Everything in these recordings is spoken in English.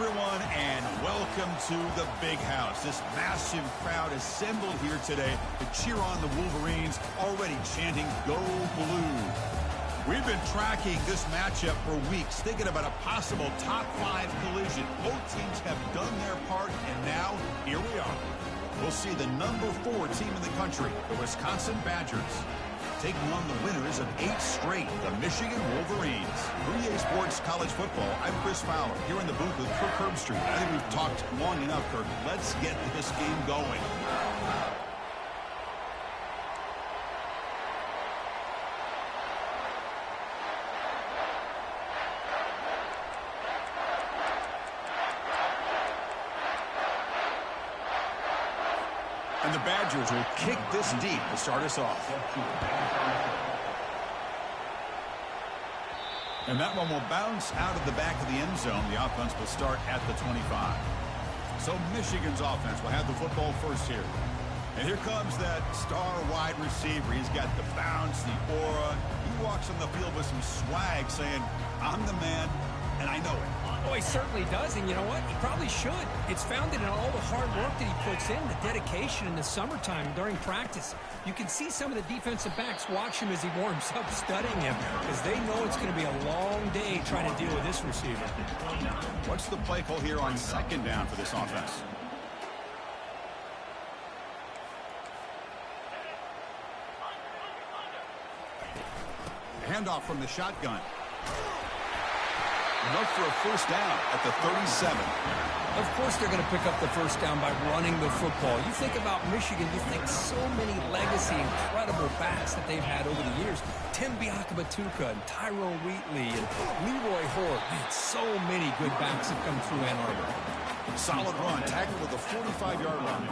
everyone, and welcome to the Big House. This massive crowd assembled here today to cheer on the Wolverines, already chanting, "Go Blue." We've been tracking this matchup for weeks, thinking about a possible top 5 collision. Both teams have done their part, and now, here we are. We'll see the number 4 team in the country, the Wisconsin Badgers, taking on the winners of 8 straight, the Michigan Wolverines. For EA Sports College Football, I'm Chris Fowler, here in the booth with Kirk Herbstreit. I think we've talked long enough, Kirk. Let's get this game going. And the Badgers will kick this deep to start us off. And that one will bounce out of the back of the end zone. The offense will start at the 25. So Michigan's offense will have the football first here. And here comes that star wide receiver. He's got the bounce, the aura. He walks on the field with some swag saying, "I'm the man, and I know it." Oh, he certainly does, and you know what? He probably should. It's founded in all the hard work that he puts in, the dedication in the summertime during practice. You can see some of the defensive backs watch him as he warms up, studying him, because they know it's going to be a long day trying to deal with this receiver. What's the play call here on second down for this offense? Handoff from the shotgun. Enough for a first down at the 37. Of course they're going to pick up the first down by running the football. You think about Michigan, you think so many legacy, incredible backs that they've had over the years. Tim Biakabatuka and Tyrone Wheatley and Leroy Hort. Man, so many good backs have come through Ann Arbor. Solid run, tackled with a 45-yard line.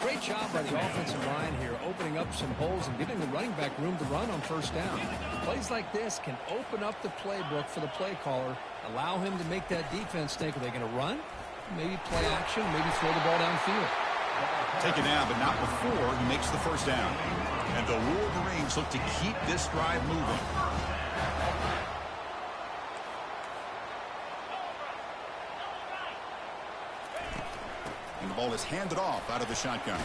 Great job by the offensive line here, opening up some holes and giving the running back room to run on first down. Plays like this can open up the playbook for the play caller, allow him to make that defense think, are they going to run? Maybe play action, maybe throw the ball downfield. Taken down, but not before he makes the first down. And the Wolverines look to keep this drive moving. And the ball is handed off out of the shotgun.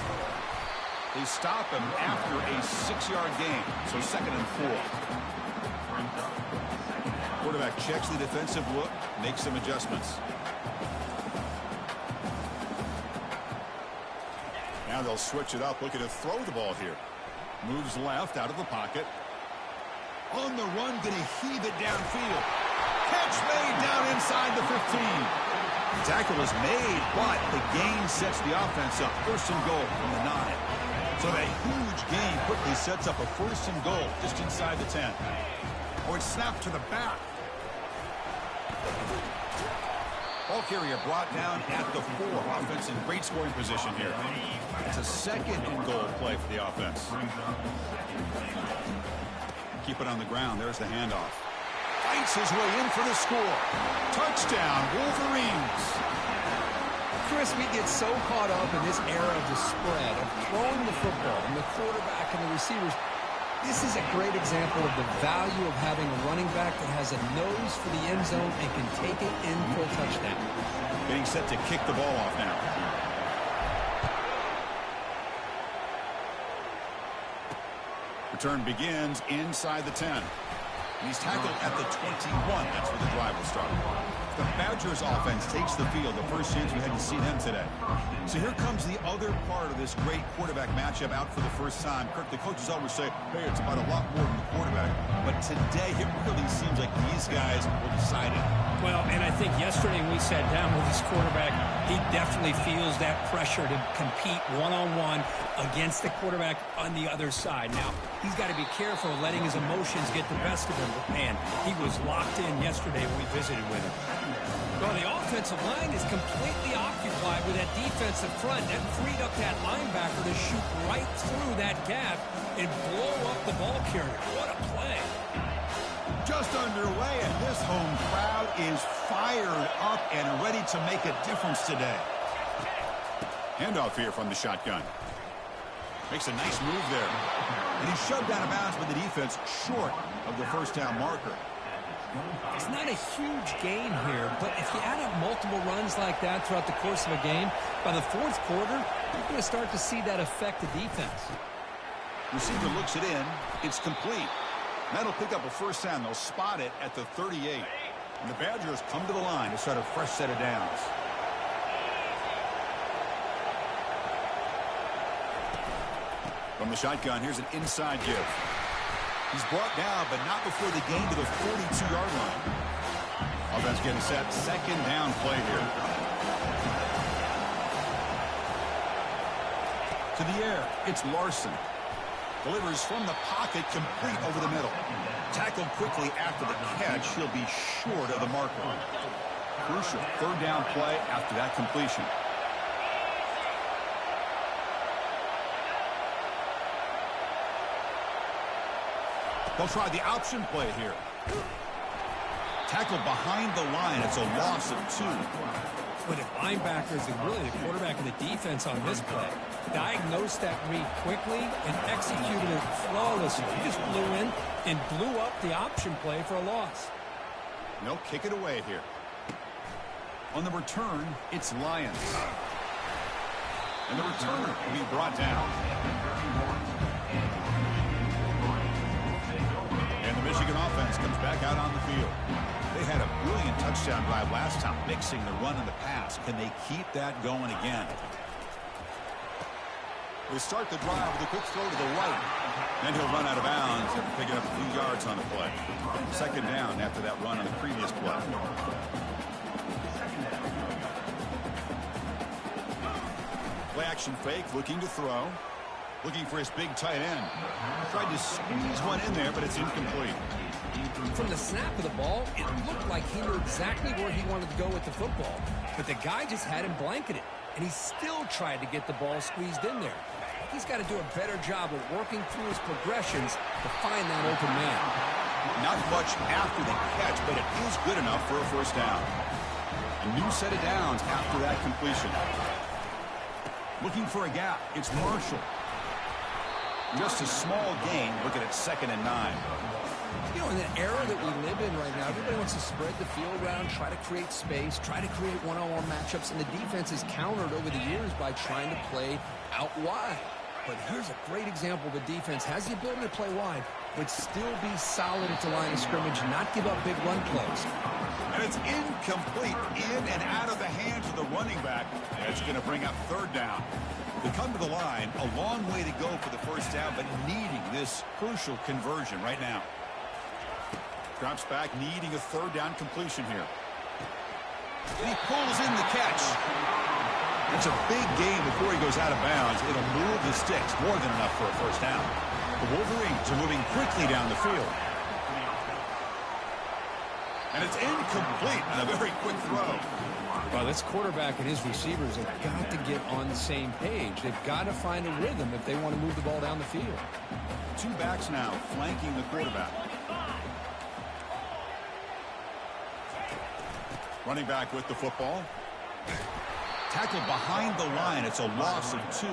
They stop him after a 6-yard gain, so 2nd and 4. Quarterback checks the defensive look, makes some adjustments. Now they'll switch it up, looking to throw the ball here. Moves left out of the pocket. On the run, going to heave it downfield. Catch made down inside the 15. The tackle is made, but the gain sets the offense up. 1st and goal from the 9. So that huge gain quickly sets up a 1st and goal just inside the 10. Oh, it's snapped to the back. Ball carrier brought down at the 4. Offense in great scoring position here. It's a 2nd and goal play for the offense. Keep it on the ground. There's the handoff. Fights his way in for the score. Touchdown, Wolverines. Chris, we get so caught up in this era of the spread, of throwing the football, and the quarterback and the receivers. This is a great example of the value of having a running back that has a nose for the end zone and can take it in for a touchdown. Getting set to kick the ball off now. Return begins inside the 10. And he's tackled at the 21. That's where the drive will start. The Badgers offense takes the field. The first chance we had to see them today. So here comes the other part of this great quarterback matchup out for the first time. Kirk, the coaches always say, hey, it's about a lot more than the quarterback. But today, it really seems like these guys will decide it. Well, and I think yesterday when we sat down with this quarterback, he definitely feels that pressure to compete one-on-one against the quarterback on the other side. Now, he's got to be careful of letting his emotions get the best of him. But, man, he was locked in yesterday when we visited with him. Well, the offensive line is completely occupied with that defensive front. That freed up that linebacker to shoot right through that gap and blow up the ball carrier. What a play. Just underway, and this home crowd is fired up and ready to make a difference today. Handoff here from the shotgun. Makes a nice move there. And he's shoved out of bounds with the defense short of the first down marker. It's not a huge gain here, but if you add up multiple runs like that throughout the course of a game, by the fourth quarter, you're going to start to see that affect the defense. Receiver looks it in. It's complete. That'll pick up a first down. They'll spot it at the 38. And the Badgers come to the line to start a fresh set of downs. From the shotgun, here's an inside give. He's brought down, but not before they gain to the 42-yard line. Offense getting set. Second down play here. To the air, it's Larson. Delivers from the pocket, complete over the middle. Tackled quickly after the catch. He'll be short of the marker. Crucial third down play after that completion. They'll try the option play here. Tackled behind the line. It's a loss of 2. But the linebackers and really the quarterback of the defense on this play diagnosed that read quickly and executed it flawlessly. He just flew in and blew up the option play for a loss. They'll kick it away here. On the return, it's Lions. And the return will be brought down. And the Michigan offense comes back out on the field. They had a brilliant touchdown drive last time, mixing the run and the pass. Can they keep that going again? They start the drive with a quick throw to the right. Then he'll run out of bounds after picking up a few yards on the play. Second down after that run on the previous play. Play action fake, looking to throw. Looking for his big tight end. Tried to squeeze one in there, but it's incomplete. From the snap of the ball, it looked like he knew exactly where he wanted to go with the football. But the guy just had him blanketed, and he still tried to get the ball squeezed in there. He's got to do a better job of working through his progressions to find that open man. Not much after the catch, but it is good enough for a first down. A new set of downs after that completion. Looking for a gap. It's Marshall. Just a small gain. Looking at 2nd and 9. You know, in the era that we live in right now, everybody wants to spread the field around, try to create space, try to create one-on-one matchups, and the defense is countered over the years by trying to play out wide. But here's a great example. The defense has the ability to play wide, but still be solid at the line of scrimmage, not give up big run plays. And it's incomplete, in and out of the hands of the running back. That's going to bring up third down. They come to the line, a long way to go for the first down, but needing this crucial conversion right now. Drops back, needing a third down completion here. And he pulls in the catch. It's a big game before he goes out of bounds. It'll move the sticks, more than enough for a first down. The Wolverines are moving quickly down the field. And it's incomplete on a very quick throw. Well, this quarterback and his receivers have got to get on the same page. They've got to find a rhythm if they want to move the ball down the field. 2 backs now flanking the quarterback. Running back with the football. Tackled behind the line. It's a loss of 2.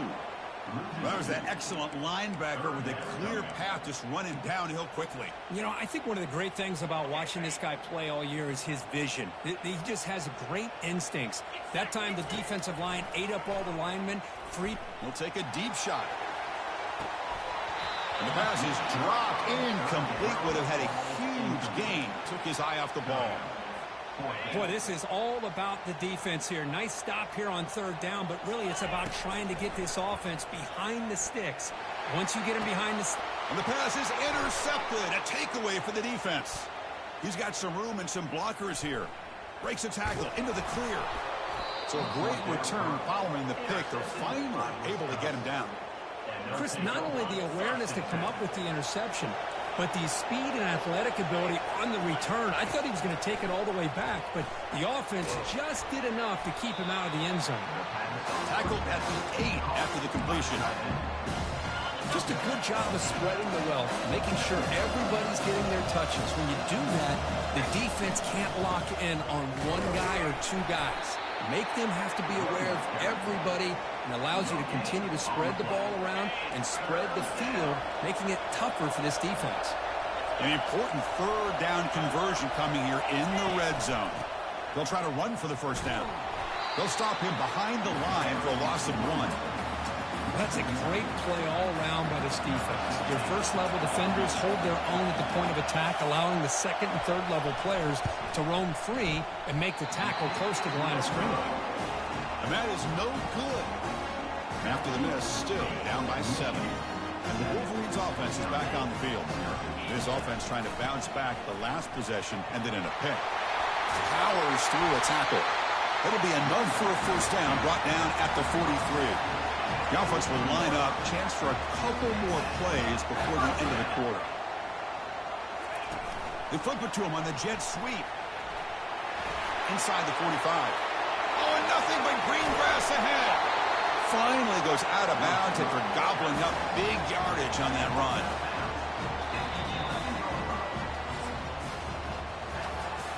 That was that excellent linebacker with a clear path just running downhill quickly. You know, I think one of the great things about watching this guy play all year is his vision. He just has great instincts. That time the defensive line ate up all the linemen. He'll take a deep shot. And the pass is dropped. Incomplete. Would have had a huge gain. Took his eye off the ball. Boy, this is all about the defense here. Nice stop here on third down, but really it's about trying to get this offense behind the sticks. Once you get him behind the sticks. And the pass is intercepted. A takeaway for the defense. He's got some room and some blockers here. Breaks a tackle into the clear. So a great return following the pick. They're finally able to get him down. Chris, not only the awareness to come up with the interception, but the speed and athletic ability on the return. I thought he was going to take it all the way back, but the offense just did enough to keep him out of the end zone. Tackled at the 8 after the completion. Just a good job of spreading the wealth, making sure everybody's getting their touches. When you do that, the defense can't lock in on one guy or 2 guys. Make them have to be aware of everybody, and allows you to continue to spread the ball around and spread the field, making it tougher for this defense. An important third down conversion coming here in the red zone. They'll try to run for the first down. They'll stop him behind the line for a loss of 1. That's a great play all around by this defense. Your first-level defenders hold their own at the point of attack, allowing the second and third-level players to roam free and make the tackle close to the line of scrimmage. And that is no good. After the miss, still down by 7. And the Wolverines offense is back on the field. This offense trying to bounce back the last possession, ended in a pick. Powers through a tackle. It'll be enough for a first down, brought down at the 43. The offense will line up, chance for a couple more plays before the end of the quarter. They flip it to him on the jet sweep. Inside the 45. Oh, and nothing but green grass ahead. Finally goes out of bounds after gobbling up big yardage on that run.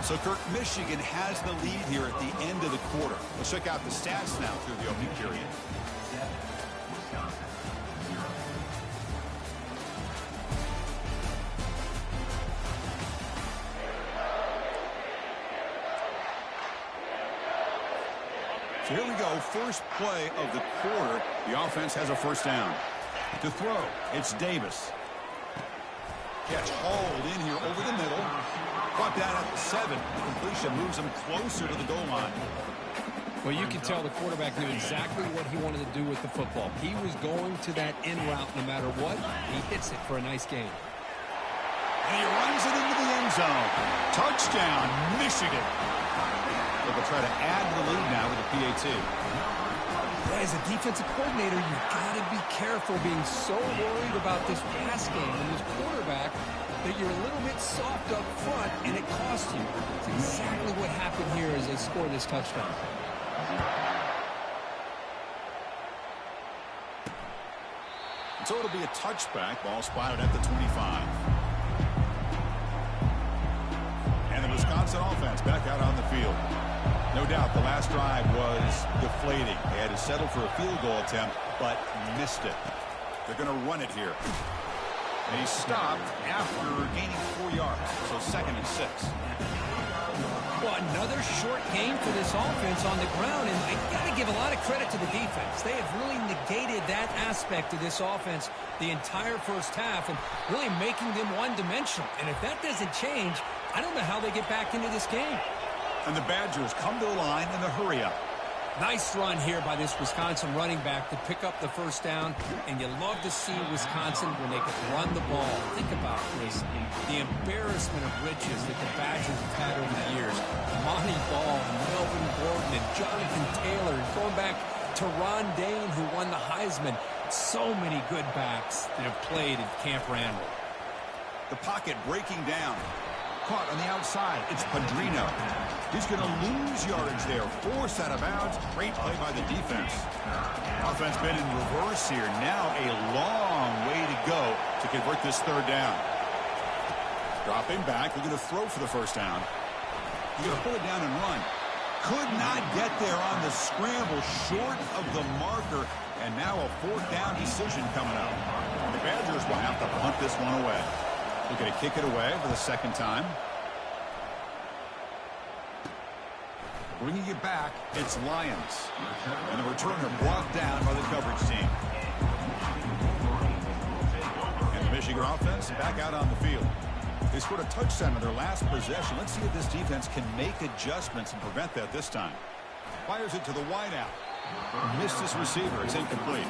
So, Kirk, Michigan has the lead here at the end of the quarter. Let's check out the stats now through the opening period. So here we go, first play of the quarter. The offense has a first down. To throw, it's Davis. Catch hauled in here over the middle. Brought down at the 7. The completion moves him closer to the goal line. Well, you can tell the quarterback knew exactly what he wanted to do with the football. He was going to that in route no matter what. He hits it for a nice gain. And he runs it into the end zone. Touchdown, Michigan. They'll try to add to the lead now with a PAT. As a defensive coordinator, you've got to be careful being so worried about this pass game and this quarterback that you're a little bit soft up front and it costs you. That's exactly what happened here as they score this touchdown. So it'll be a touchback. Ball spotted at the 25. And the Wisconsin offense back out on the field. No doubt the last drive was deflating. They had to settle for a field goal attempt, but missed it. They're going to run it here. And he stopped after gaining 4 yards, so 2nd and 6. Well, another short game for this offense on the ground, and I got to give a lot of credit to the defense. They have really negated that aspect of this offense the entire first half and really making them one-dimensional. And if that doesn't change, I don't know how they get back into this game. And the Badgers come to the line in the hurry-up. Nice run here by this Wisconsin running back to pick up the first down, and you love to see Wisconsin when they can run the ball. Think about this, the embarrassment of riches that the Badgers have had over the years. Monty Ball, Melvin Gordon, and Jonathan Taylor, going back to Ron Dane, who won the Heisman. So many good backs that have played at Camp Randall. The pocket breaking down. Caught on the outside. It's Padrino. He's going to lose yardage there. Forced out of bounds. Great play by the defense. Offense been in reverse here. Now a long way to go to convert this third down. Dropping back. They're going to throw for the first down. He's going to pull it down and run. Could not get there on the scramble. Short of the marker. And now a fourth down decision coming up. The Badgers will have to punt this one away. They're going to kick it away for the second time. Bringing it back, it's Lions. And the returner brought down by the coverage team. And the Michigan offense back out on the field. They scored a touchdown on their last possession. Let's see if this defense can make adjustments and prevent that this time. Fires it to the wideout. Missed his receiver. It's incomplete.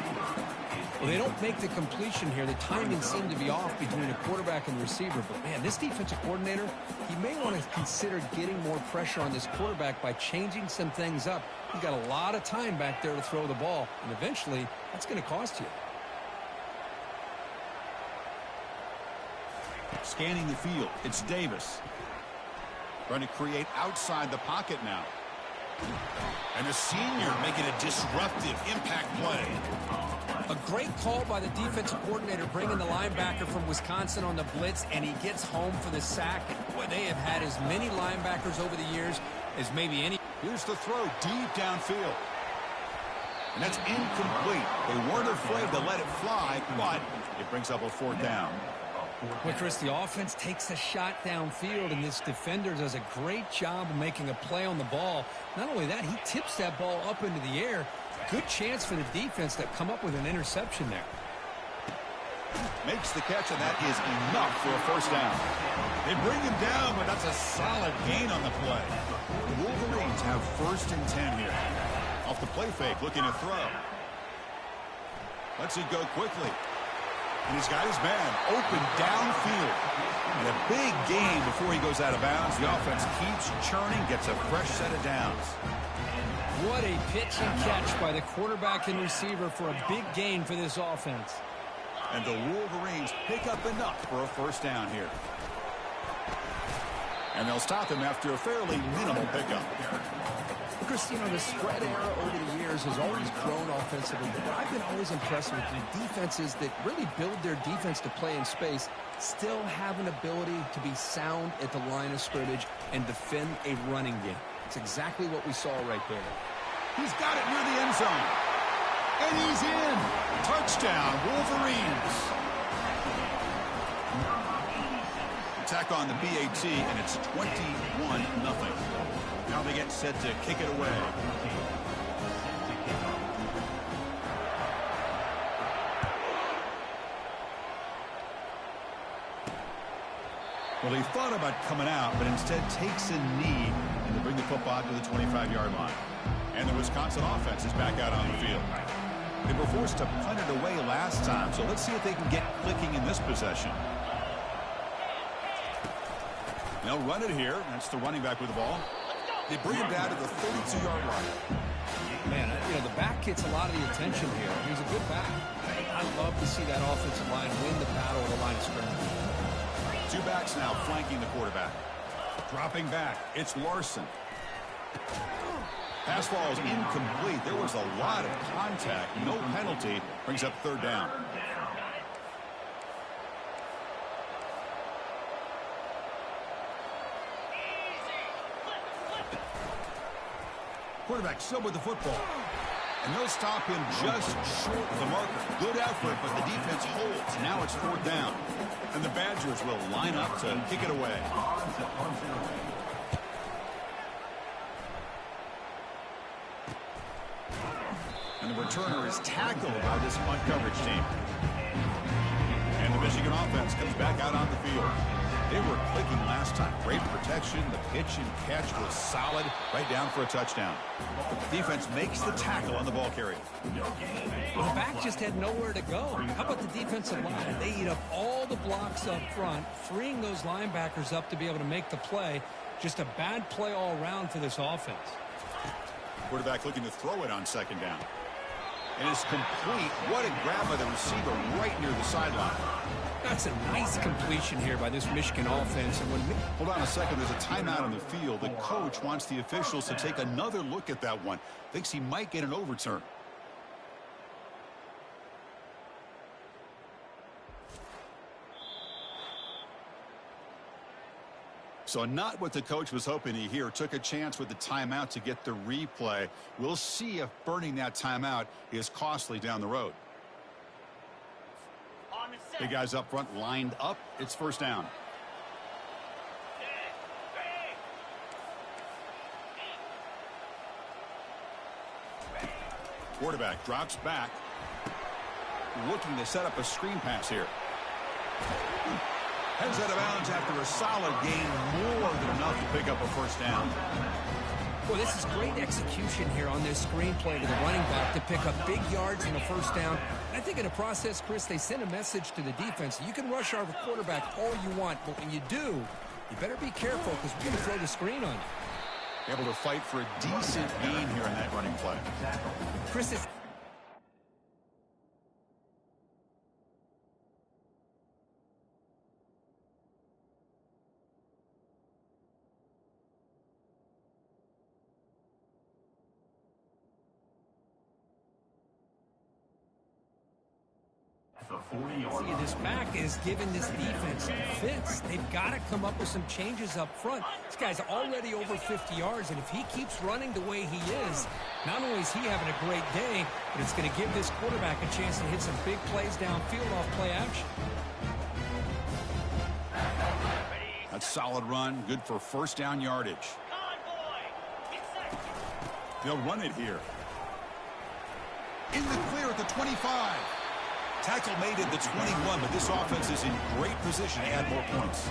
Well, they don't make the completion here. The timing seemed to be off between a quarterback and receiver. But, man, this defensive coordinator, he may want to consider getting more pressure on this quarterback by changing some things up. He's got a lot of time back there to throw the ball. And eventually, that's going to cost you. Scanning the field, it's Davis. Trying to create outside the pocket now. And the senior making a disruptive impact play. A great call by the defensive coordinator, bringing the linebacker from Wisconsin on the blitz, and he gets home for the sack. Boy, they have had as many linebackers over the years as maybe any. Here's the throw deep downfield. And that's incomplete. They weren't afraid to let it fly, but it brings up a fourth down. Well, Chris, the offense takes a shot downfield, and this defender does a great job of making a play on the ball. Not only that, he tips that ball up into the air. Good chance for the defense to come up with an interception there. Makes the catch, and that is enough for a first down. They bring him down, but that's a solid gain on the play. The Wolverines have 1st and 10 here. Off the play fake, looking to throw. Lets it go quickly. And he's got his man open downfield. And a big gain before he goes out of bounds. The offense keeps churning, gets a fresh set of downs. What a pitch and catch by the quarterback and receiver for a big gain for this offense. And the Wolverines pick up enough for a first down here. And they'll stop him after a fairly minimal pickup. Chris, you know, the spread era over the years has always grown offensively, but I've been always impressed with the defenses that really build their defense to play in space, still have an ability to be sound at the line of scrimmage and defend a running game. It's exactly what we saw right there. He's got it near the end zone. And he's in. Touchdown, Wolverines. Attack on the BAT, and it's 21-0. Now they get set to kick it away. Well, he thought about coming out, but instead takes a knee and to bring the football to the 25-yard line. And the Wisconsin offense is back out on the field. They were forced to punt it away last time, so let's see if they can get clicking in this possession. They'll run it here. That's the running back with the ball. They bring him down to the 32-yard line. Man, you know, the back gets a lot of the attention here. He's a good back. I love to see that offensive line win the battle at the line of scrimmage. 2 backs now flanking the quarterback. Dropping back, it's Larson. Pass ball is incomplete. There was a lot of contact. No penalty. Brings up 3rd down. Quarterback still with the football. And they'll stop him just short of the marker. Good effort, but the defense holds. Now it's 4th down. And the Badgers will line up to kick it away. And the returner is tackled by this punt coverage team. And the Michigan offense comes back out on the field. They were clicking last time. Great protection. The pitch and catch was solid. Right down for a touchdown. The defense makes the tackle on the ball carrier. The back just had nowhere to go. How about the defensive line? They eat up all the blocks up front, freeing those linebackers up to be able to make the play. Just a bad play all around for this offense. Quarterback looking to throw it on 2nd down. And it's complete. What a grab by the receiver right near the sideline. That's a nice completion here by this Michigan offense. And Hold on a second. There's a timeout on the field. The coach wants the officials to take another look at that one. Thinks he might get an overturn. So not what the coach was hoping to hear. Took a chance with the timeout to get the replay. We'll see if burning that timeout is costly down the road. Big guys up front lined up. It's 1st down. Quarterback drops back. Looking to set up a screen pass here. Heads out of bounds after a solid gain. More than enough to pick up a 1st down. Well, this is great execution here on this screenplay to the running back to pick up big yards in the 1st down. I think in the process, Chris, they send a message to the defense. You can rush our quarterback all you want, but when you do, you better be careful because we're going to throw the screen on you. Able to fight for a decent gain here in that running play. Chris, it's see, this back is giving this defense fits. They've got to come up with some changes up front. This guy's already over 50 yards, and if he keeps running the way he is, not only is he having a great day, but it's going to give this quarterback a chance to hit some big plays downfield off play action. A solid run, good for first down yardage. They'll run it here. In the clear at the 25. Tackle made at the 21, but this offense is in great position to add more points.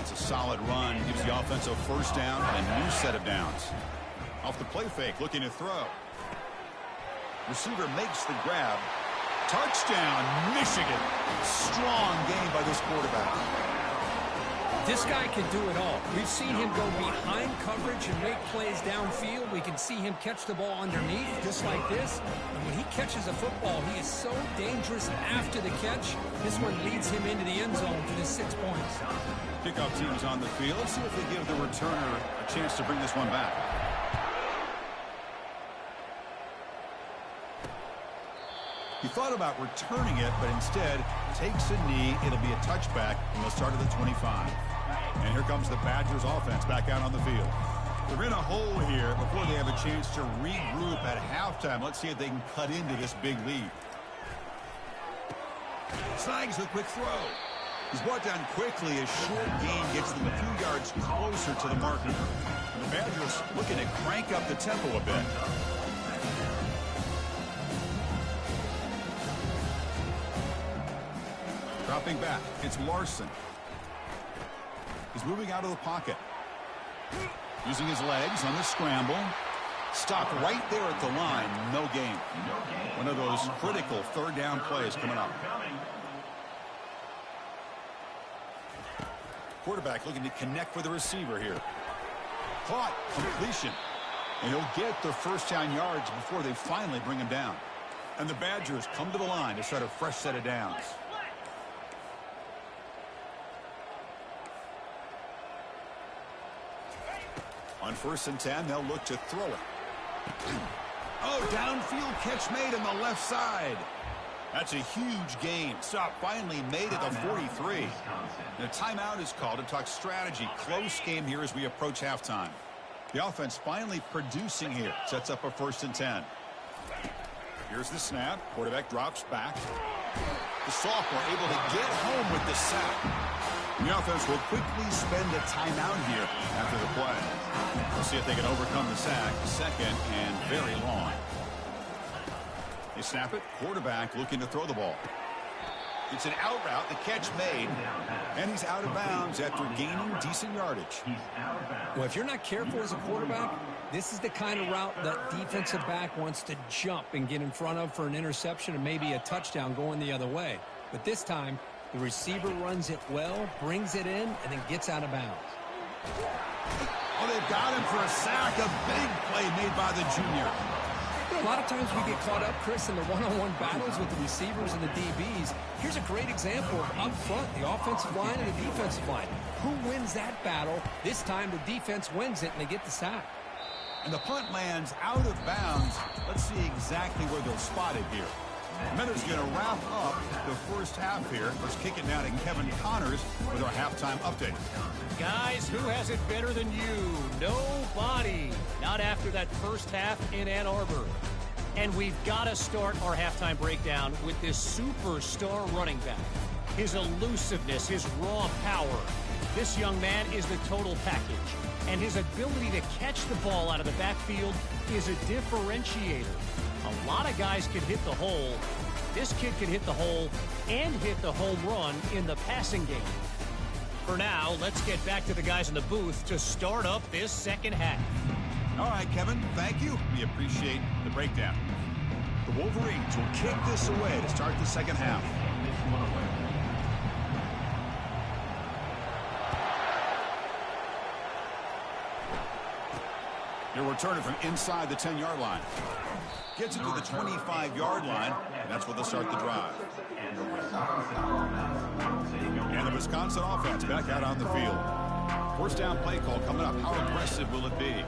It's a solid run, gives the offense a first down and a new set of downs. Off the play fake, looking to throw. Receiver makes the grab. Touchdown, Michigan. Strong game by this quarterback. This guy can do it all. We've seen him go behind coverage and make plays downfield. We can see him catch the ball underneath, just like this. And when he catches a football, he is so dangerous after the catch. This one leads him into the end zone for the 6 points. Kickoff team is on the field. Let's see if they give the returner a chance to bring this one back. He thought about returning it, but instead takes a knee. It'll be a touchback, and they'll start at the 25. And here comes the Badgers offense back out on the field. They're in a hole here before they have a chance to regroup at halftime. Let's see if they can cut into this big lead. Snags the quick throw. He's brought down quickly as short gain gets them a few yards closer to the marker. And the Badgers looking to crank up the tempo a bit. Dropping back, it's Larson. He's moving out of the pocket. Using his legs on the scramble. Stopped right there at the line, no gain. One of those critical third down plays coming up. Quarterback looking to connect with the receiver here. Caught, completion. And he'll get the first down yards before they finally bring him down. And the Badgers come to the line to start a fresh set of downs. On 1st and 10, they'll look to throw it. Oh, downfield catch made on the left side. That's a huge gain. Stop finally made at the 43. And a timeout is called to talk strategy. Close game here as we approach halftime. The offense finally producing here. Sets up a 1st and 10. Here's the snap. Quarterback drops back. The sophomore able to get home with the sack. The offense will quickly spend a timeout here after the play. We'll see if they can overcome the sack. Second and very long. They snap it. Quarterback looking to throw the ball. It's an out route. The catch made. And he's out of bounds after gaining decent yardage. Well, if you're not careful as a quarterback, this is the kind of route that defensive back wants to jump and get in front of for an interception and maybe a touchdown going the other way. But this time, the receiver runs it well, brings it in, and then gets out of bounds. Oh, they've got him for a sack. A big play made by the junior. You know, a lot of times we get caught up, Chris, in the one-on-one battles with the receivers and the DBs. Here's a great example of up front, the offensive line and the defensive line. Who wins that battle? This time the defense wins it, and they get the sack. And the punt lands out of bounds. Let's see exactly where they'll spot it here. Miller's going to wrap up the first half here. Let's kick it down to Kevin Connors with our halftime update. Guys, who has it better than you? Nobody. Not after that first half in Ann Arbor. And we've got to start our halftime breakdown with this superstar running back. His elusiveness, his raw power. This young man is the total package. And his ability to catch the ball out of the backfield is a differentiator. A lot of guys can hit the hole. This kid can hit the hole and hit the home run in the passing game. For now, let's get back to the guys in the booth to start up this second half. All right, Kevin, thank you. We appreciate the breakdown. The Wolverines will kick this away to start the second half. He'll return it from inside the 10-yard line. Gets it to the 25-yard line, and that's where they'll start the drive. And the Wisconsin offense back out on the field. First down play call coming up. How aggressive will it be?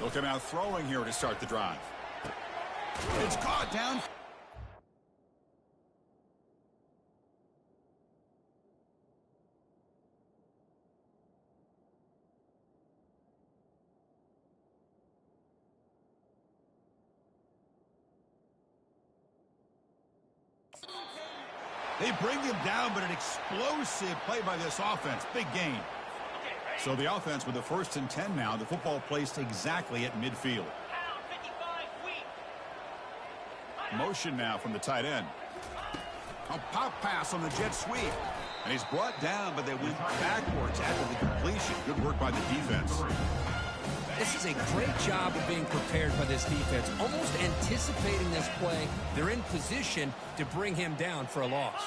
They'll come out throwing here to start the drive. It's caught down. They bring him down, but an explosive play by this offense. Big gain. So the offense with the 1st and 10 now. The football placed exactly at midfield. Motion now from the tight end. A pop pass on the jet sweep. And he's brought down, but they went backwards after the completion. Good work by the defense. This is a great job of being prepared by this defense. Almost anticipating this play. They're in position to bring him down for a loss.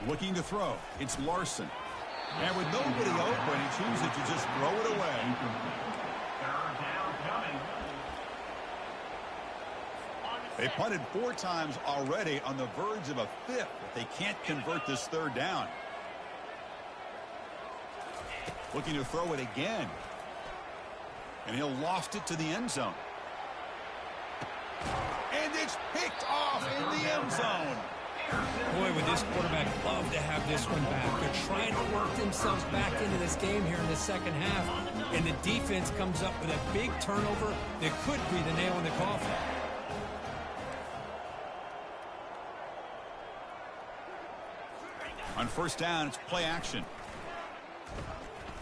Looking to throw. It's Larson. And with nobody open, he chooses to just throw it away. They punted 4 times already, on the verge of a 5th. But they can't convert this 3rd down. Looking to throw it again. And he'll loft it to the end zone. And it's picked off in the end zone. Boy, would this quarterback love to have this one back. They're trying to work themselves back into this game here in the 2nd half. And the defense comes up with a big turnover that could be the nail in the coffin. On 1st down, it's play action.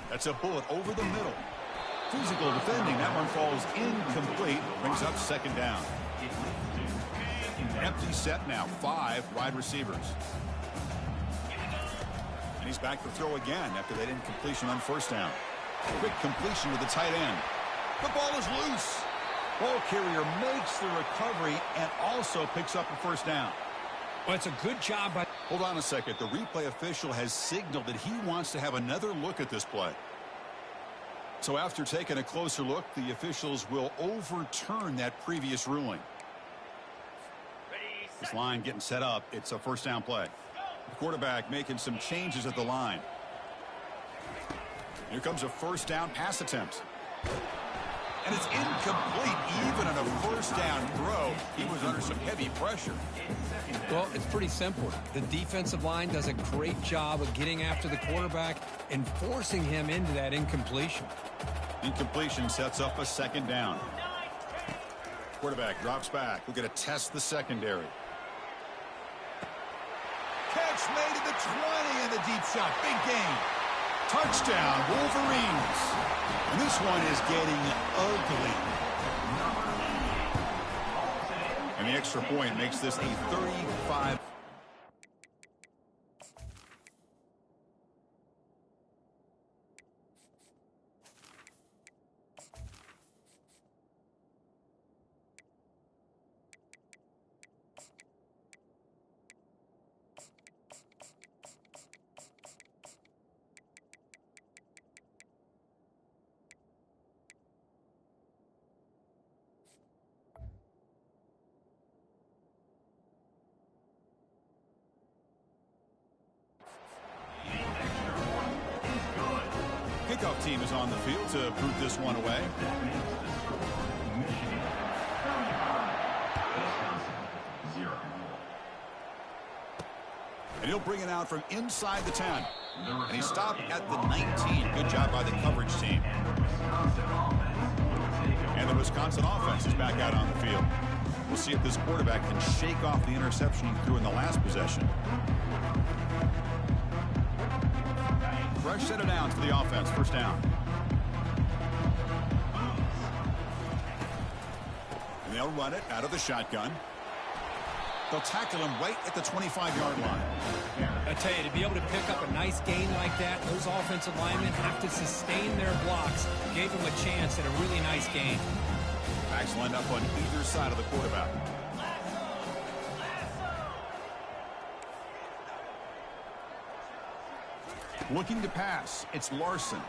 That's a bullet over the middle. Physical defending. That one falls incomplete. Brings up 2nd down. Empty set now. 5 wide receivers. And he's back to throw again after that incompletion on 1st down. Quick completion with the tight end. The ball is loose. Ball carrier makes the recovery and also picks up a 1st down. Well, it's a good job by... Hold on a second. The replay official has signaled that he wants to have another look at this play. So after taking a closer look, the officials will overturn that previous ruling. This line getting set up. It's a 1st down play. The quarterback making some changes at the line. Here comes a 1st down pass attempt. And it's incomplete. Even on a 1st down throw, he was under some heavy pressure. Well, it's pretty simple. The defensive line does a great job of getting after the quarterback and forcing him into that incompletion. Incompletion sets up a 2nd down. Quarterback drops back. We're going to test the secondary. Catch made at the 20 and the deep shot. Big gain. Touchdown, Wolverines. And this one is getting ugly. And the extra point makes this a 35. Kickoff team is on the field to boot this one away. And he'll bring it out from inside the 10. And he stopped at the 19. Good job by the coverage team. And the Wisconsin offense is back out on the field. We'll see if this quarterback can shake off the interception he threw in the last possession. Fresh set of downs for the offense. 1st down. And they'll run it out of the shotgun. They'll tackle him right at the 25-yard line. I tell you, to be able to pick up a nice gain like that, those offensive linemen have to sustain their blocks. Gave him a chance at a really nice gain. Backs lined up on either side of the quarterback. Looking to pass. It's Larson.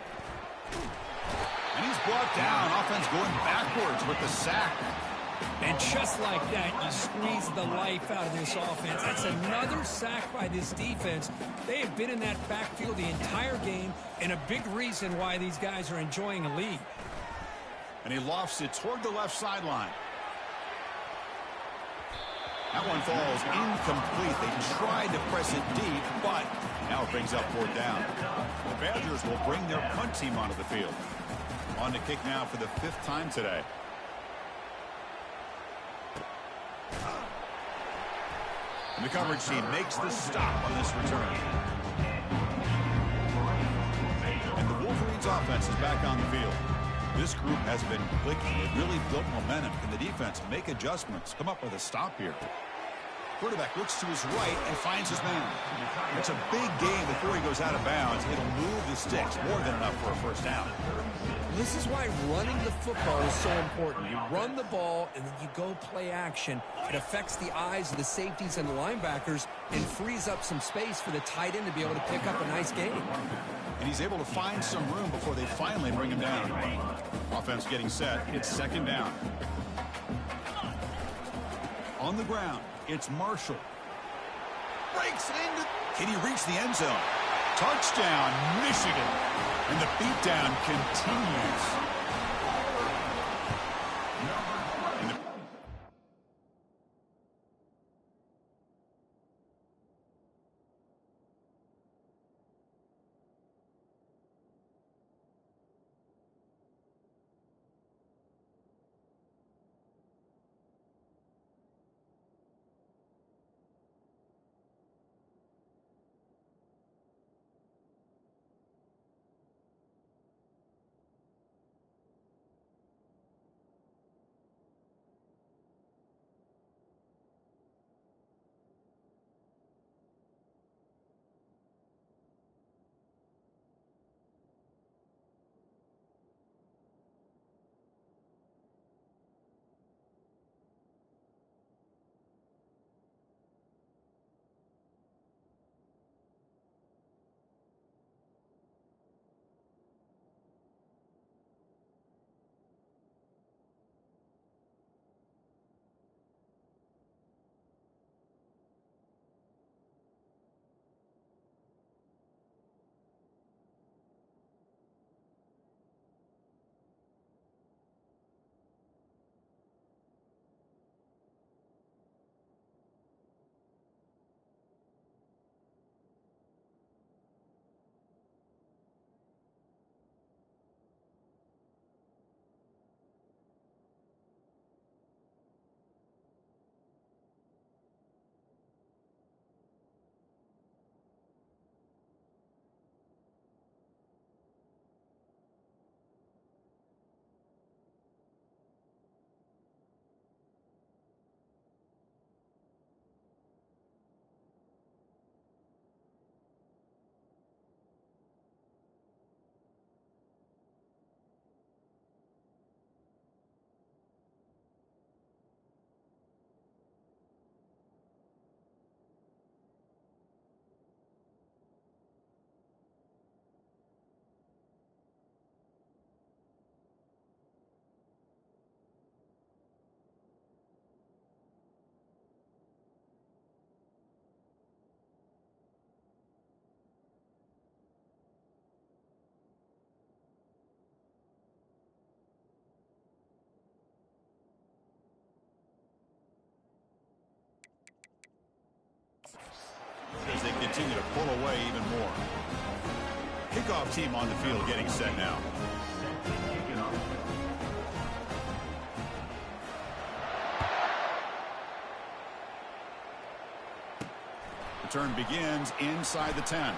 And he's brought down. Offense going backwards with the sack. And just like that, you squeeze the life out of this offense. That's another sack by this defense. They have been in that backfield the entire game, and a big reason why these guys are enjoying a lead. And he lofts it toward the left sideline. That one falls incomplete. They tried to press it deep, but now it brings up 4th down. The Badgers will bring their punt team onto the field. On to kick now for the 5th time today. And the coverage team makes the stop on this return. And the Wolverines offense is back on the field. This group has been clicking. It really built momentum. Can the defense make adjustments? Come up with a stop here. Quarterback looks to his right and finds his man. It's a big game before he goes out of bounds. It'll move the sticks more than enough for a first down. This is why running the football is so important. You run the ball and then you go play action. It affects the eyes of the safeties and the linebackers and frees up some space for the tight end to be able to pick up a nice gain. And he's able to find some room before they finally bring him down. Offense getting set. It's second down. On the ground, it's Marshall. Breaks into... Can he reach the end zone? Touchdown, Michigan. And the beatdown continues. As they continue to pull away even more. Kickoff team on the field getting set now. Return begins inside the 10.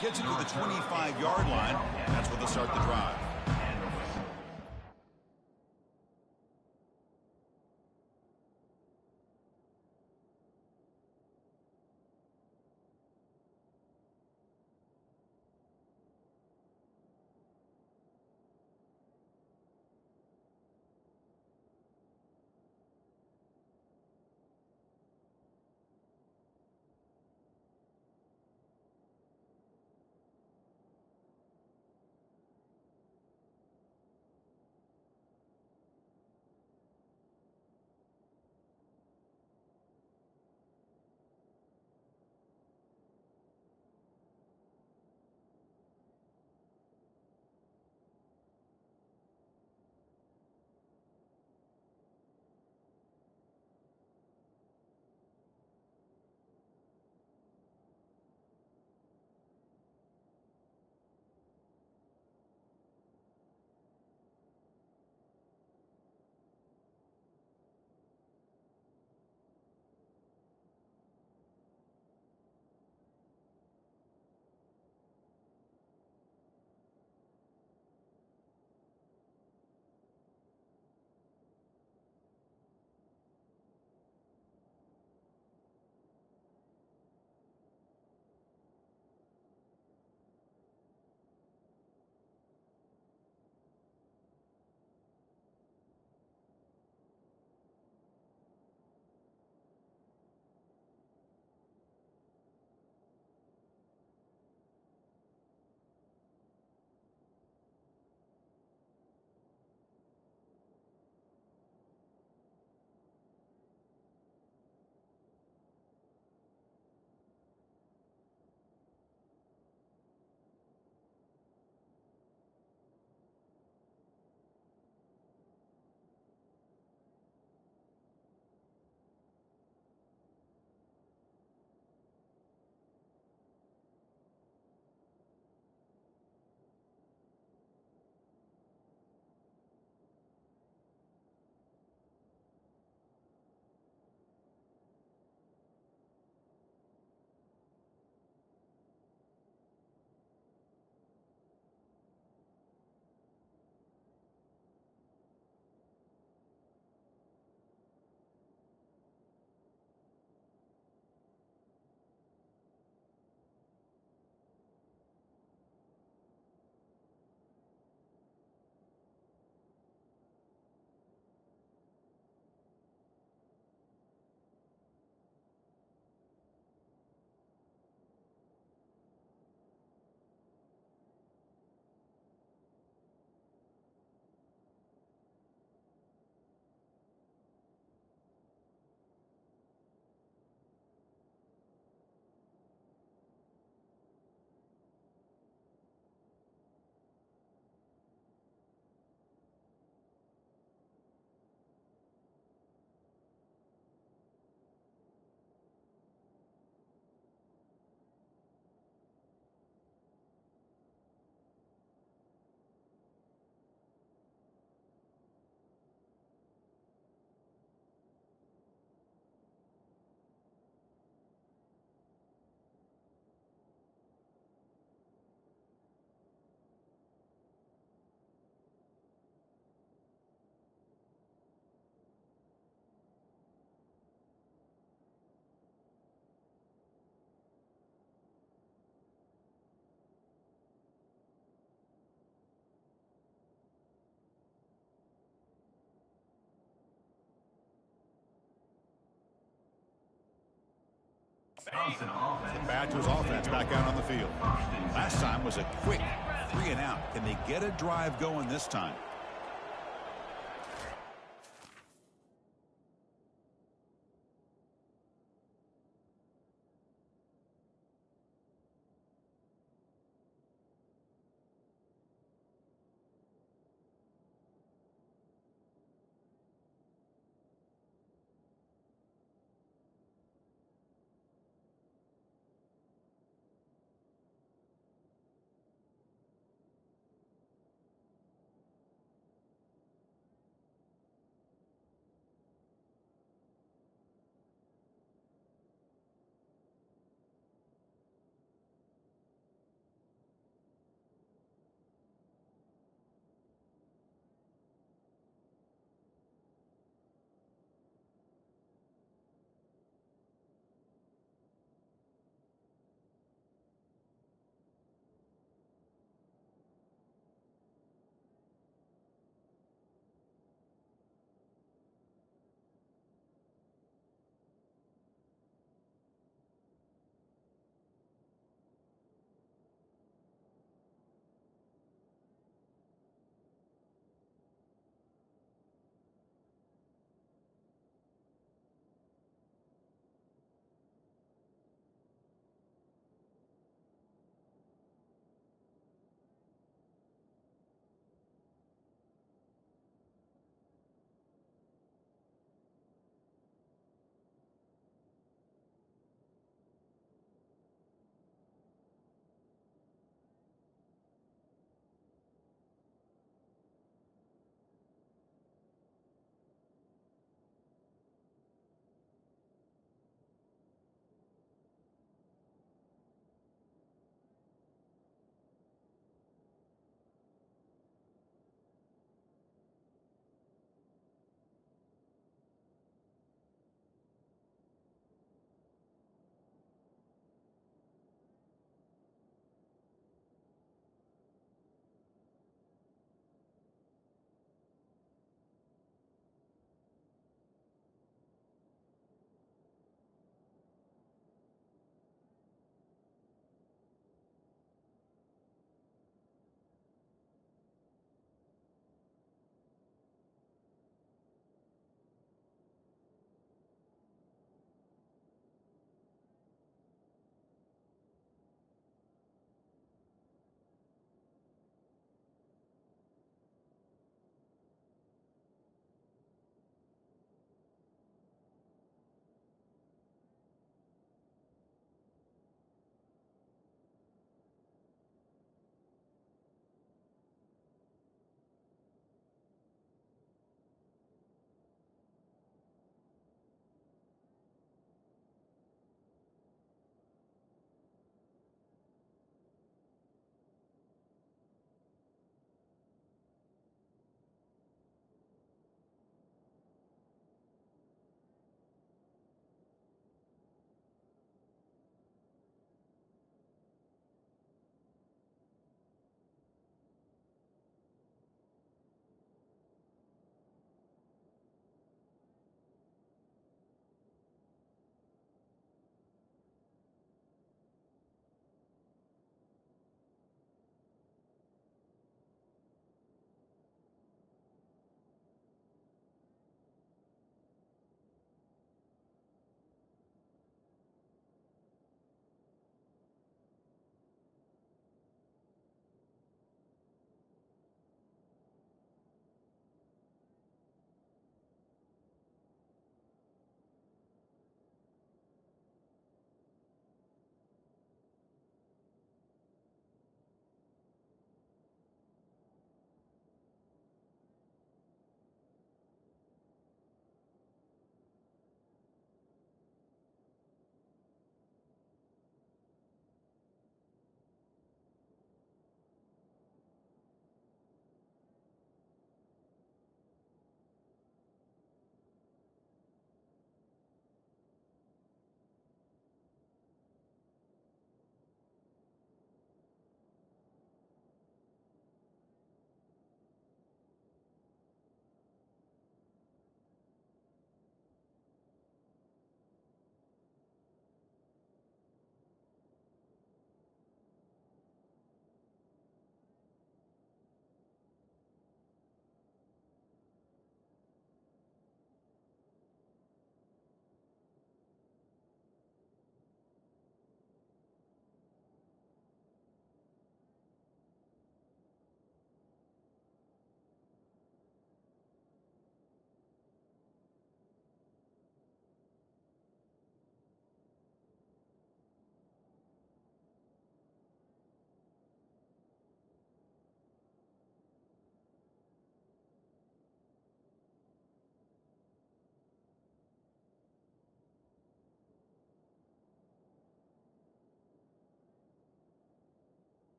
Gets it to the 25-yard line. That's where they'll start the drive. Back to his offense, back out on the field. Last time was a quick 3 and out. Can they get a drive going this time?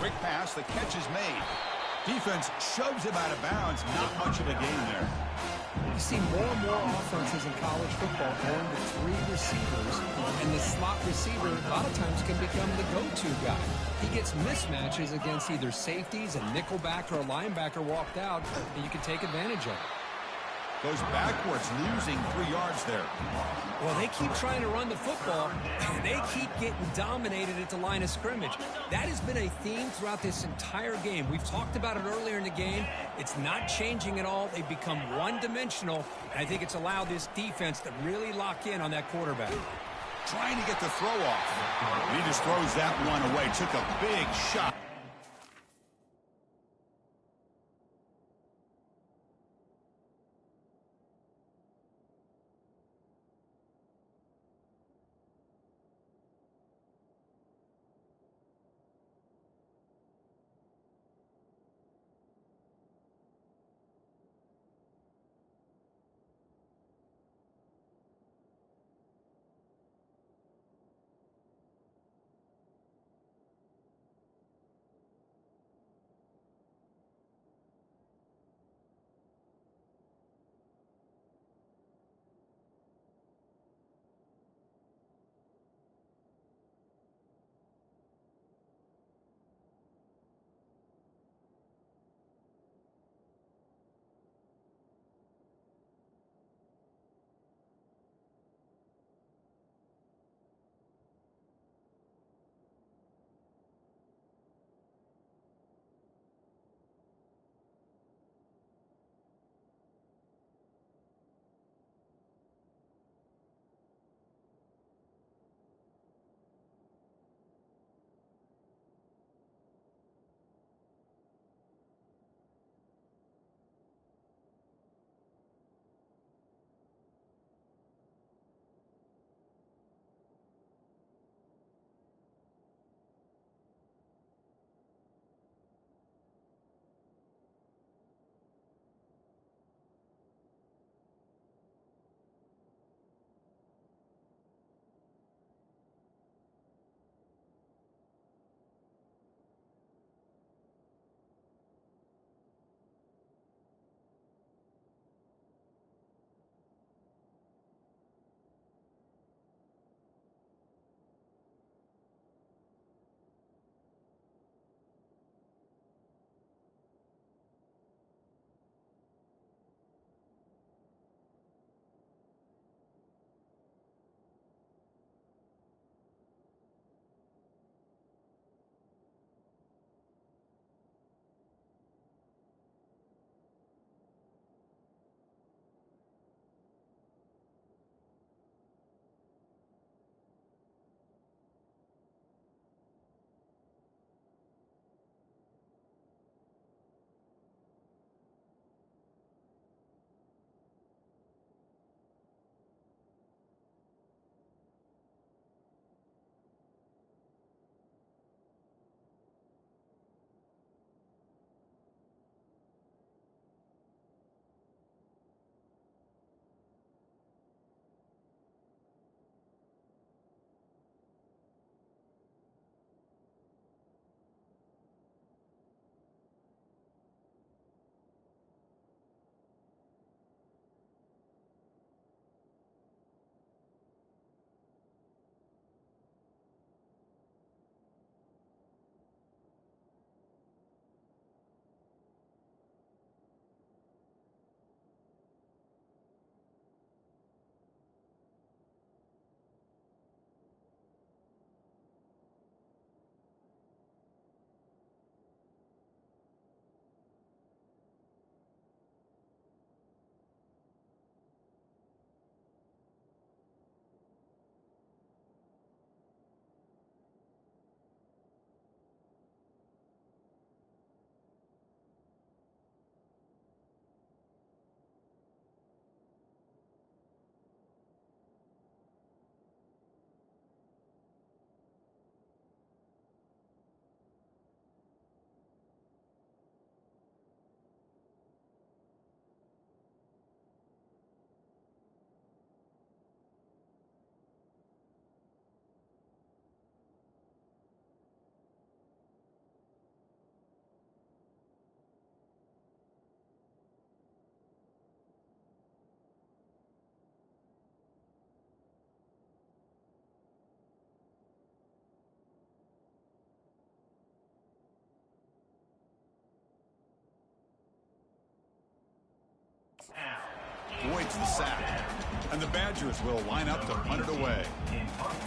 Quick pass, the catch is made. Defense shoves him out of bounds. Not much of a gain there. You see more and more offenses in college football going to 3 receivers, and the slot receiver a lot of times can become the go-to guy. He gets mismatches against either safeties, a nickelback, or a linebacker walked out, and you can take advantage of it. Goes backwards, losing 3 yards there. Well, they keep trying to run the football, and they keep getting dominated at the line of scrimmage. That has been a theme throughout this entire game. We've talked about it earlier in the game. It's not changing at all. They've become one-dimensional, and I think it's allowed this defense to really lock in on that quarterback. Trying to get the throw off. He just throws that one away. Took a big shot. Avoids the sack. And the Badgers will line up to punt it away.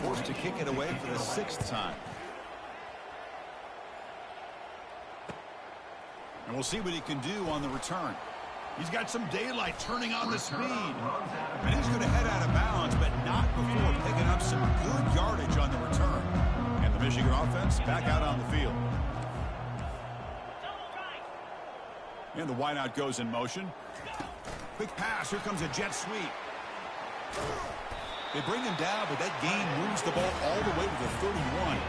Forced to kick it away for the 6th time. And we'll see what he can do on the return. He's got some daylight turning on the speed. And he's going to head out of bounds, but not before picking up some good yardage on the return. And the Michigan offense back out on the field. And the wideout goes in motion. Quick pass. Here comes a jet sweep. They bring him down, but that gain moves the ball all the way to the 31.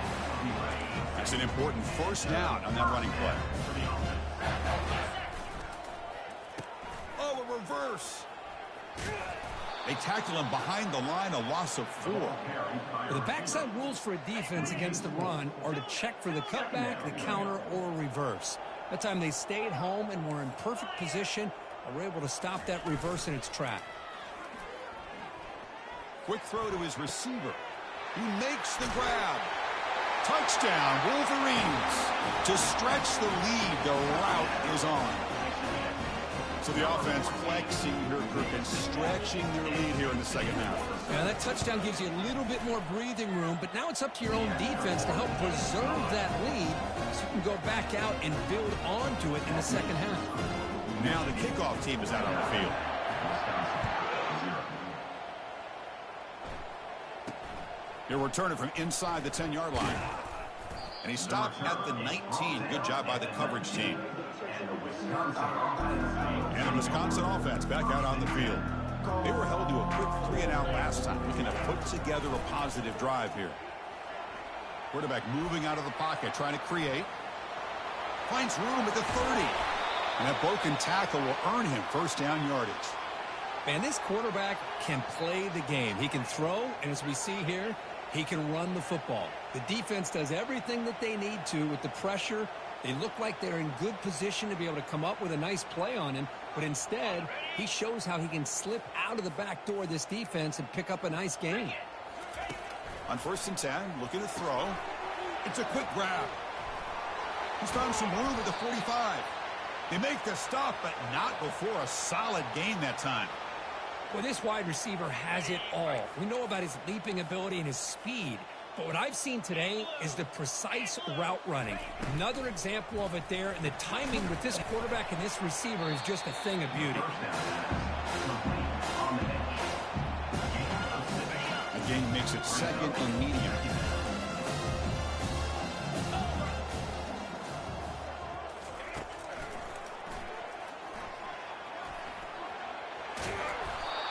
That's an important first down on that running play. Oh, a reverse. They tackle him behind the line, a loss of 4. The backside rules for a defense against the run are to check for the cutback, the counter, or a reverse. That time they stayed home and were in perfect position and were able to stop that reverse in its track. Quick throw to his receiver. He makes the grab. Touchdown, Wolverines. To stretch the lead, the route is on. So the offense flexing here, and stretching their lead here in the second half. Yeah, that touchdown gives you a little bit more breathing room, but now it's up to your own defense to help preserve that lead so you can go back out and build onto it in the second half. Now the kickoff team is out on the field. He'll return it from inside the 10-yard line. And he stopped at the 19. Good job by the coverage team. And the Wisconsin offense back out on the field. They were held to a quick 3-and-out last time. Looking to put together a positive drive here. Quarterback moving out of the pocket, trying to create. Finds room at the 30. And that broken tackle will earn him first down yardage. Man, this quarterback can play the game. He can throw, and as we see here, he can run the football. The defense does everything that they need to with the pressure. They look like they're in good position to be able to come up with a nice play on him, but instead, he shows how he can slip out of the back door of this defense and pick up a nice gain. On 1st and 10, looking to throw. It's a quick grab. He's found some room at the 45. They make the stop, but not before a solid gain that time. Well, this wide receiver has it all. We know about his leaping ability and his speed. But what I've seen today is the precise route running. Another example of it there, and the timing with this quarterback and this receiver is just a thing of beauty. The gain makes it 2nd and medium.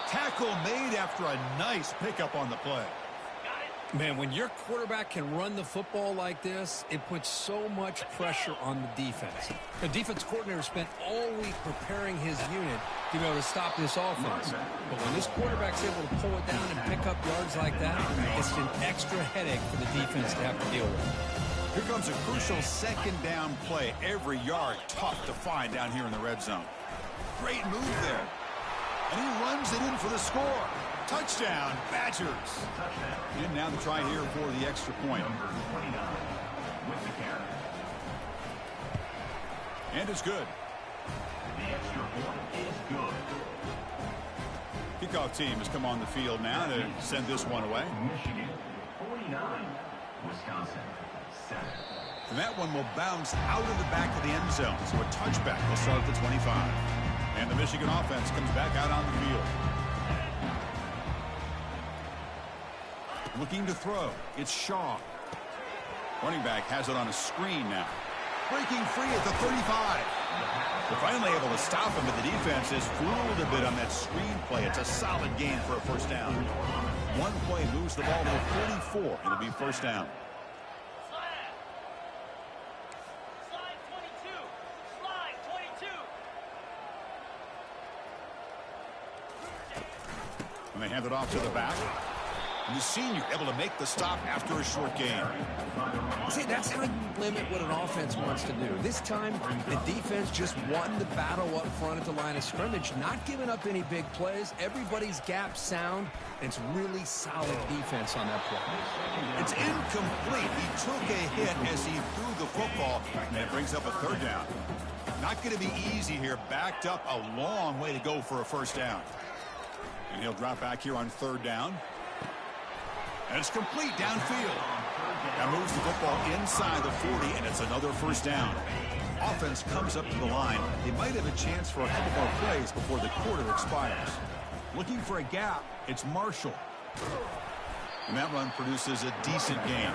Tackle made after a nice pickup on the play. Man, when your quarterback can run the football like this, it puts so much pressure on the defense. The defense coordinator spent all week preparing his unit to be able to stop this offense. But when this quarterback's able to pull it down and pick up yards like that, it's an extra headache for the defense to have to deal with. Here comes a crucial 2nd down play. Every yard tough to find down here in the red zone. Great move there. And he runs it in for the score. Touchdown, Badgers. And now the try here for the extra point. And it's good. Kickoff team has come on the field now to send this one away. Michigan 49, Wisconsin 7. And that one will bounce out of the back of the end zone. So a touchback will start at the 25. And the Michigan offense comes back out on the field. Looking to throw. It's Shaw. Running back has it on a screen now. Breaking free at the 35. They're finally able to stop him, but the defense is fooled a bit on that screen play. It's a solid gain for a first down. One play moves the ball to the 44. It'll be first down. And they hand it off to the back. And the senior able to make the stop after a short gain. See, that's how you limit what an offense wants to do. This time, the defense just won the battle up front at the line of scrimmage, not giving up any big plays. Everybody's gap sound, and it's really solid defense on that play. It's incomplete. He took a hit as he threw the football, and it brings up a 3rd down. Not going to be easy here. Backed up a long way to go for a first down. And he'll drop back here on third down. And it's complete downfield. That moves the football inside the 40, and it's another first down. Offense comes up to the line. They might have a chance for a couple more plays before the quarter expires. Looking for a gap, it's Marshall. And that run produces a decent gain.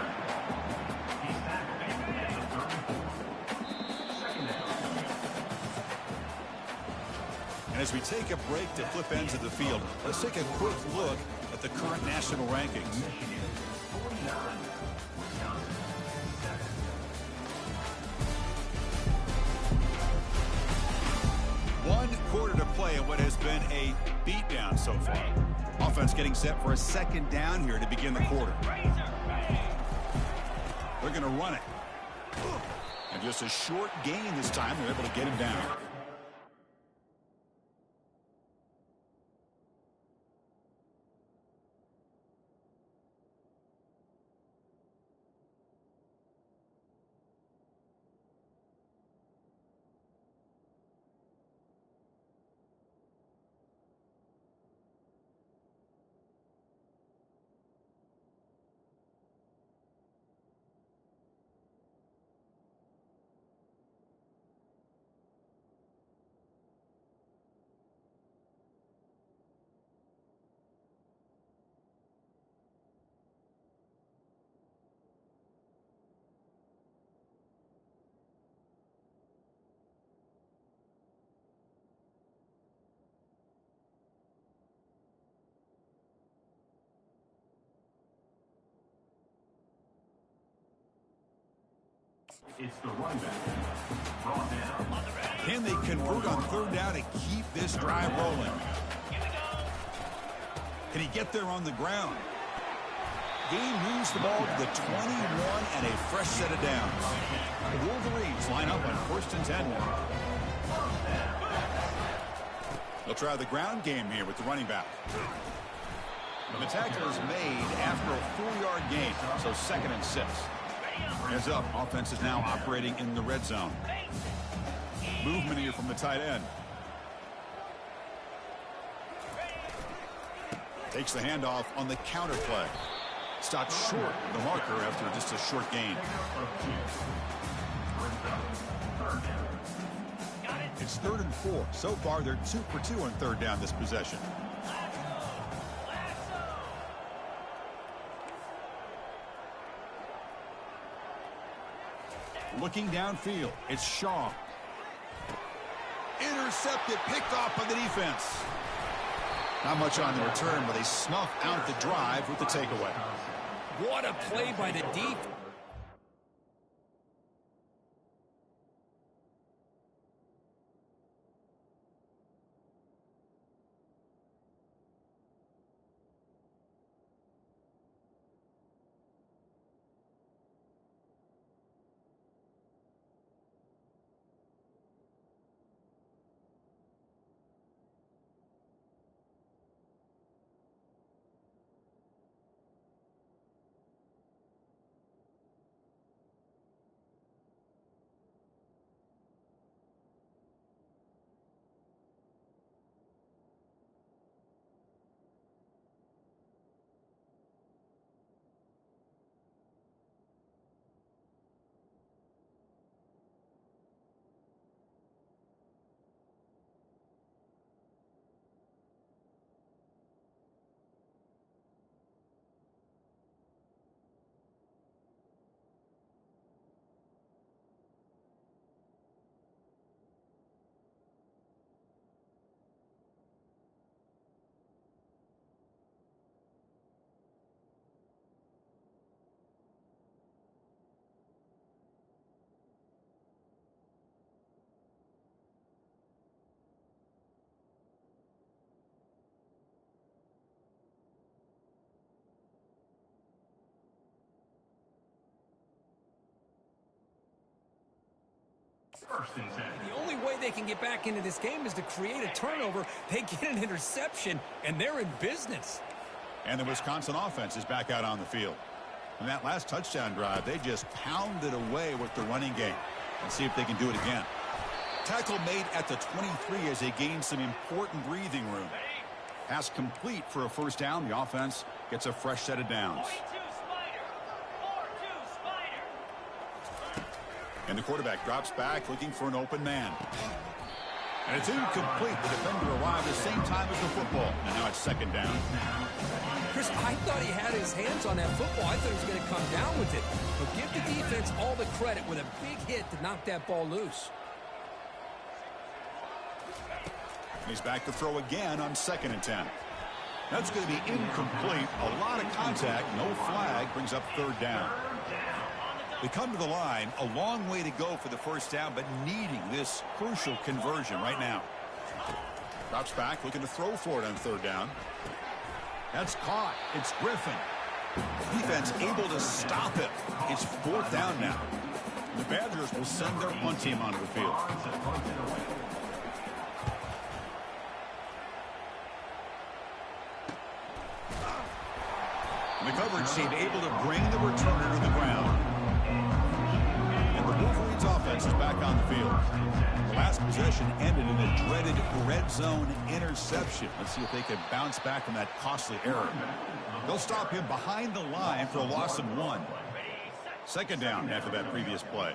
And as we take a break to flip ends of the field, let's take a quick look at the current national rankings. One quarter to play in what has been a beatdown so far. Offense getting set for a second down here to begin the quarter. They're going to run it. And just a short gain this time. They're able to get him down. It's the running back. Brought down. Can they convert on third down and keep this drive rolling? Can he get there on the ground? Gain moves the ball to the 21 and a fresh set of downs. The Wolverines line up on 1st and 10. They'll try the ground game here with the running back. The tackle is made after a 4-yard gain, so 2nd and 6. Heads up, offense is now operating in the red zone. Movement here from the tight end. Takes the handoff on the counter play. Stopped short the marker after just a short gain. It's 3rd and 4. So far, they're 2 for 2 on third down this possession. Looking downfield, it's Shaw. Intercepted, picked off by the defense. Not much on the return, but they snuff out the drive with the takeaway. What a play by the deep. The only way they can get back into this game is to create a turnover. They get an interception, and they're in business. And the Wisconsin offense is back out on the field. In that last touchdown drive, they just pounded away with the running game. Let's see if they can do it again. Tackle made at the 23 as they gain some important breathing room. Pass complete for a first down. The offense gets a fresh set of downs. And the quarterback drops back looking for an open man. And it's incomplete. The defender arrived at the same time as the football. And now it's second down. Chris, I thought he had his hands on that football. I thought he was going to come down with it. But give the defense all the credit with a big hit to knock that ball loose. He's back to throw again on 2nd and 10. That's going to be incomplete. A lot of contact. No flag. Brings up 3rd down. They come to the line. A long way to go for the first down, but needing this crucial conversion right now. Drops back, looking to throw for it on 3rd down. That's caught. It's Griffin. Defense able to stop it. It's 4th down now. The Badgers will send their punt team onto the field. And the coverage team able to bring the returner to the ground. And the Wolverines offense is back on the field. The last possession ended in a dreaded red zone interception. Let's see if they can bounce back from that costly error. They'll stop him behind the line for a loss of 1. 2nd down after that previous play.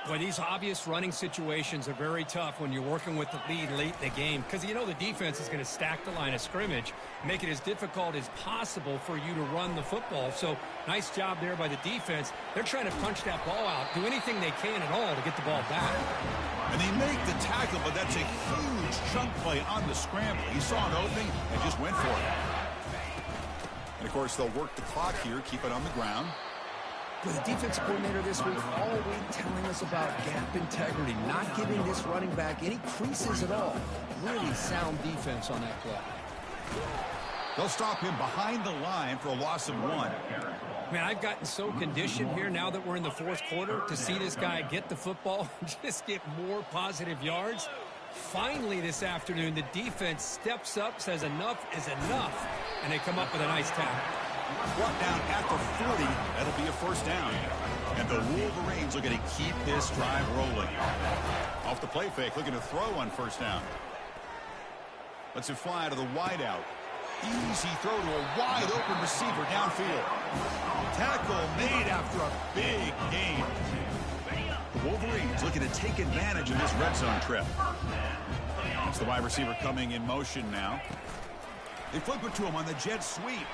Boy, these obvious running situations are very tough when you're working with the lead late in the game, because you know the defense is going to stack the line of scrimmage, make it as difficult as possible for you to run the football. So nice job there by the defense. They're trying to punch that ball out, do anything they can at all to get the ball back. And they make the tackle, but that's a huge chunk play on the scramble. He saw an opening and just went for it. And, of course, they'll work the clock here, keep it on the ground. But the defensive coordinator this week all week telling us about gap integrity, not giving this running back any creases at all. Really sound defense on that play. They'll stop him behind the line for a loss of 1. Man, I've gotten so conditioned here now that we're in the 4th quarter to see this guy get the football and just get more positive yards. Finally this afternoon, the defense steps up, says enough is enough, and they come up with a nice tackle. Brought down at the 40. That'll be a first down. And the Wolverines are going to keep this drive rolling. Off the play fake, looking to throw on first down. Lets it fly to the wideout. Easy throw to a wide open receiver downfield. Tackle made after a big gain. The Wolverines looking to take advantage of this red zone trip. It's the wide receiver coming in motion now. They flip it to him on the jet sweep.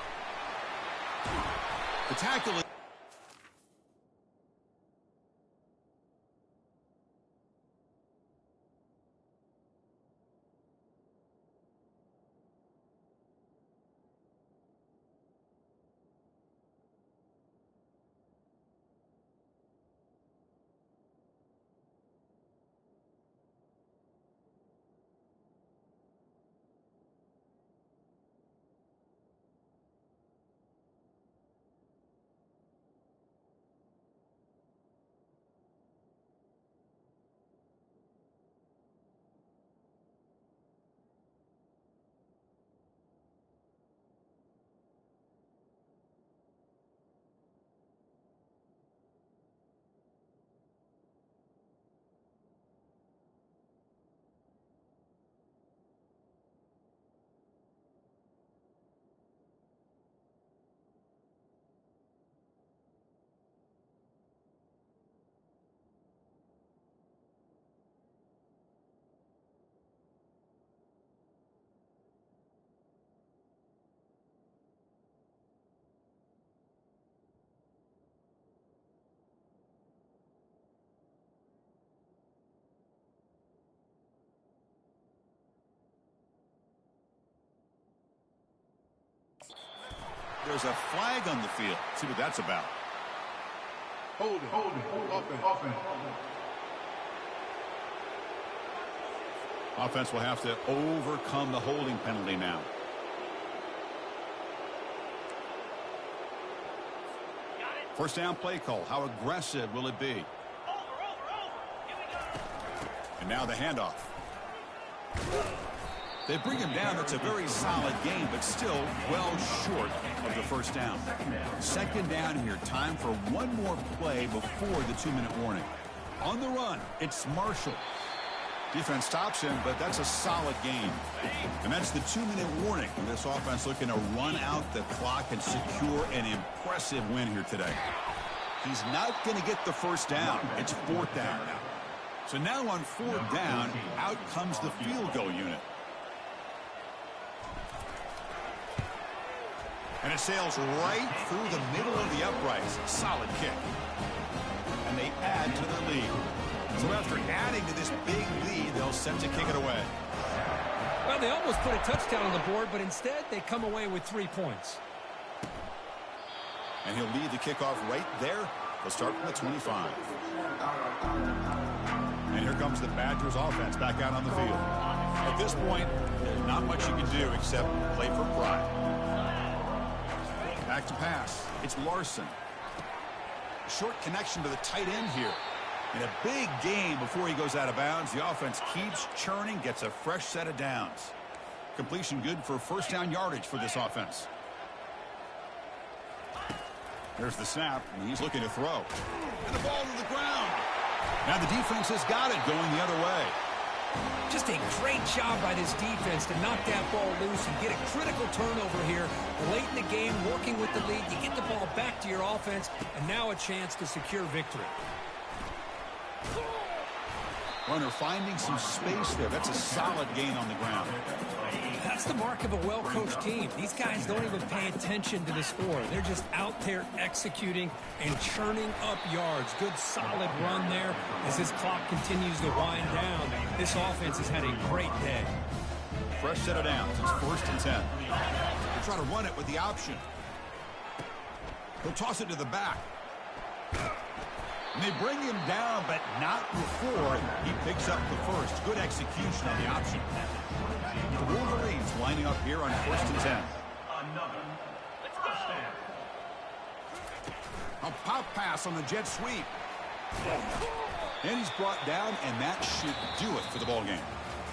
The tackle is there's a flag on the field. Let's see what that's about. Hold it. Offense will have to overcome the holding penalty now. First down play call. How aggressive will it be? And now the handoff. They bring him down. That's a very solid game, but still well short of the first down. Second down here. Time for one more play before the 2-minute warning. On the run, it's Marshall. Defense stops him, but that's a solid gain. And that's the 2-minute warning. This offense looking to run out the clock and secure an impressive win here today. He's not going to get the first down. It's 4th down now. So now on 4th down, out comes the field goal unit. And it sails right through the middle of the uprights. Solid kick. And they add to their lead. So after adding to this big lead, they'll set to kick it away. Well, they almost put a touchdown on the board, but instead they come away with 3 points. And he'll lead the kickoff right there. They'll start from the 25. And here comes the Badgers offense back out on the field. At this point, there's not much you can do except play for pride. Back to pass. It's Larson. Short connection to the tight end here. In a big game before he goes out of bounds, the offense keeps churning, gets a fresh set of downs. Completion good for first down yardage for this offense. There's the snap, and he's looking to throw. And the ball to the ground. Now the defense has got it going the other way. Just a great job by this defense to knock that ball loose and get a critical turnover here. Late in the game, working with the lead, you get the ball back to your offense, and now a chance to secure victory. Runner finding some space there. That's a solid gain on the ground. That's the mark of a well-coached team. These guys don't even pay attention to the score. They're just out there executing and churning up yards. Good, solid run there as this clock continues to wind down. This offense has had a great day. Fresh set of downs. It's 1st and 10. They try to run it with the option. He'll toss it to the back. And they bring him down, but not before he picks up the first. Good execution on the option. The Wolverines lining up here on 1st and 10. A pop pass on the jet sweep. And he's brought down, and that should do it for the ball game.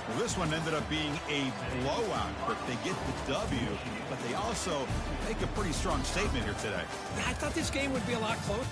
Well, this one ended up being a blowout, but they get the W, but they also make a pretty strong statement here today. I thought this game would be a lot closer.